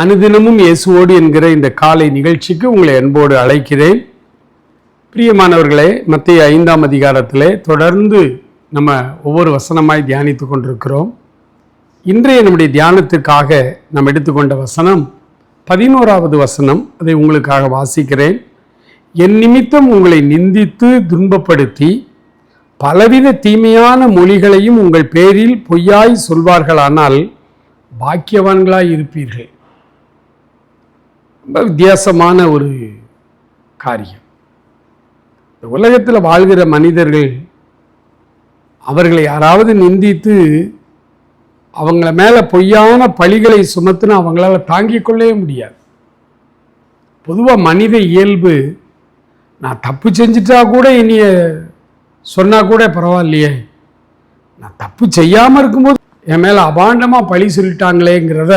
அனுதினமும் இயேசுவோடு என்கிற இந்த காலை நிகழ்ச்சிக்கு உங்களை அன்போடு அழைக்கிறேன். பிரியமானவர்களே, மத்தேயு 5ஆம் அதிகாரத்திலே தொடர்ந்து நம்ம ஒவ்வொரு வசனமாய் தியானித்து கொண்டிருக்கிறோம். இன்றைய நம்முடைய தியானத்துக்காக நாம் எடுத்துக்கொண்ட வசனம் 11வது வசனம். அதை உங்களுக்காக வாசிக்கிறேன். என் நிமித்தம் உங்களை நிந்தித்து துன்பப்படுத்தி பலவித தீமையான மொழிகளையும் உங்கள் பேரில் பொய்யாய் சொல்வார்களானால் பாக்கியவான்களாய் இருப்பீர்கள். ரொம்ப வித்தியாசமான ஒரு காரியம். இந்த உலகத்தில் வாழ்கிற மனிதர்கள் அவர்களை யாராவது நிந்தித்து அவங்கள மேலே பொய்யான பழிகளை சுமத்துனா அவங்களால தாங்கிக் கொள்ளவே முடியாது. பொதுவாக மனித இயல்பு, நான் தப்பு செஞ்சிட்டா கூட இனிய சொன்னால் கூட பரவாயில்லையே, நான் தப்பு செய்யாமல் இருக்கும்போது என் மேலே அபாண்டமாக பழி சொல்லிட்டாங்களேங்கிறத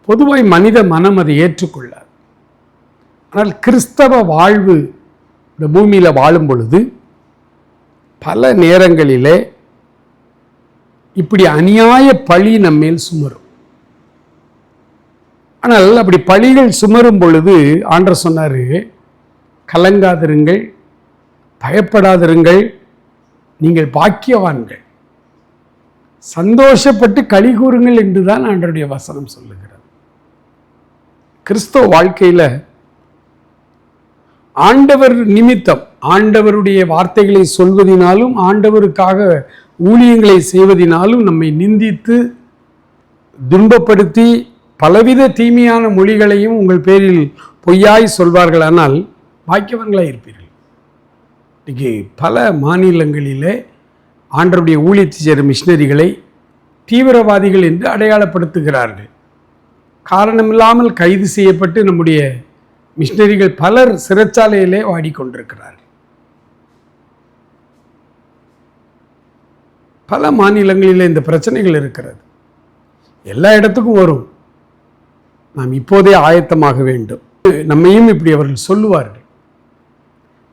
பொதுவாக மனித மனம் அதை ஏற்றுக்கொள்ளாது. ஆனால் கிறிஸ்தவ வாழ்வு இந்த பூமியில் வாழும் பொழுது பல நேரங்களிலே இப்படி அநியாய பழி நம்மேல் சுமரும். ஆனால் அப்படி பழிகள் சுமரும் பொழுது ஆண்டவர் சொன்னார், கலங்காதிருங்கள், பயப்படாதிருங்கள், நீங்கள் பாக்கியவான்கள், சந்தோஷப்பட்டு களி கூறுங்கள் என்றுதான் ஆண்டவருடைய வசனம் சொல்லுகிறது. கிறிஸ்தவ வாழ்க்கையில் ஆண்டவர் நிமித்தம், ஆண்டவருடைய வார்த்தைகளை சொல்வதினாலும் ஆண்டவருக்காக ஊழியங்களை செய்வதினாலும் நம்மை நிந்தித்து துன்பப்படுத்தி பலவித தீமையான மொழிகளையும் உங்கள் பேரில் பொய்யாய் சொல்வார்களானால் பாக்கியவான்களாய் இருப்பீர்கள். இன்றைக்கி பல மாநிலங்களிலே ஆண்டவருடைய ஊழியத்தை செய்கிற மிஷினரிகளை தீவிரவாதிகள் என்று அடையாளப்படுத்துகிறார்கள். காரணமில்லாமல் கைது செய்யப்பட்டு நம்முடைய மிஷினரிகள் பலர் சிறைச்சாலையிலே வாடிக்கொண்டிருக்கிறார்கள். பல மாநிலங்களில் இந்த பிரச்சனைகள் இருக்கிறது. எல்லா இடத்துக்கும் வரும். நாம் இப்போதே ஆயத்தமாக வேண்டும். நம்மையும் இப்படி அவர்கள் சொல்லுவார்கள்.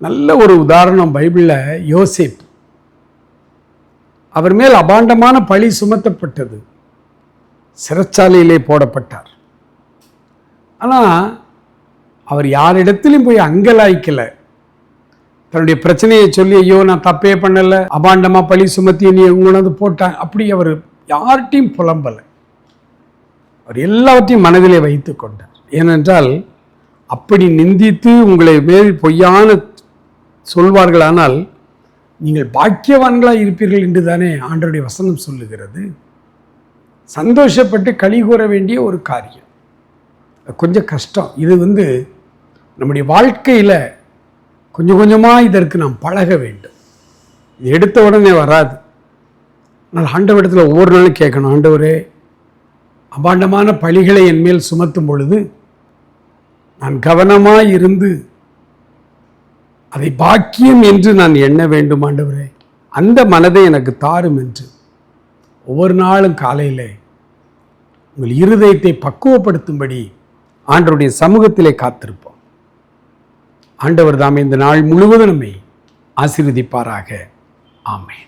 நல்ல ஒரு உதாரணம் பைபிளில் யோசேப்பு. அவர் மேல் அபாண்டமான பழி சுமத்தப்பட்டது. சிறைச்சாலையிலே போடப்பட்டார். ஆனால் அவர் யாரிடத்திலும் போய் அங்கலாய்க்கலை. தன்னுடைய பிரச்சனையை சொல்லி, ஐயோ நான் தப்பே பண்ணலை, அபாண்டமாக பழி சுமத்தி நீ உங்களது போட்டாங்க, அப்படி அவர் யார்கிட்டையும் புலம்பலை. அவர் எல்லாவற்றையும் மனதிலே வைத்து கொண்டார். ஏனென்றால் அப்படி நிந்தித்து உங்களை மேல் பொய்யான சொல்வார்களானால் நீங்கள் பாக்கியவான்களாக இருப்பீர்கள் என்று தானே ஆண்டவருடைய வசனம் சொல்லுகிறது. சந்தோஷப்பட்டு களி கூற வேண்டிய ஒரு காரியம். கொஞ்சம் கஷ்டம். இது நம்முடைய வாழ்க்கையில் கொஞ்சம் கொஞ்சமாக இதற்கு நாம் பழக வேண்டும். இது எடுத்த உடனே வராது. ஆனால் ஆண்டவரிடத்தில் ஒவ்வொரு நாளும் கேட்கணும், ஆண்டவரே, அபாண்டமான பழிகளை என் மேல் சுமத்தும் பொழுது நான் கவனமாக இருந்து அதை பாக்கியம் என்று நான் எண்ண வேண்டும். ஆண்டவரே, அந்த மனதை எனக்கு தாரும் என்று ஒவ்வொரு நாளும் காலையில் உங்கள் இருதயத்தை பக்குவப்படுத்தும்படி ஆண்டவருடைய சமூகத்திலே காத்திருப்போம். ஆண்டவர் தாமே இந்த நாள் முழுவதும் நம்மை ஆசீர்வதிப்பாராக. ஆமென்.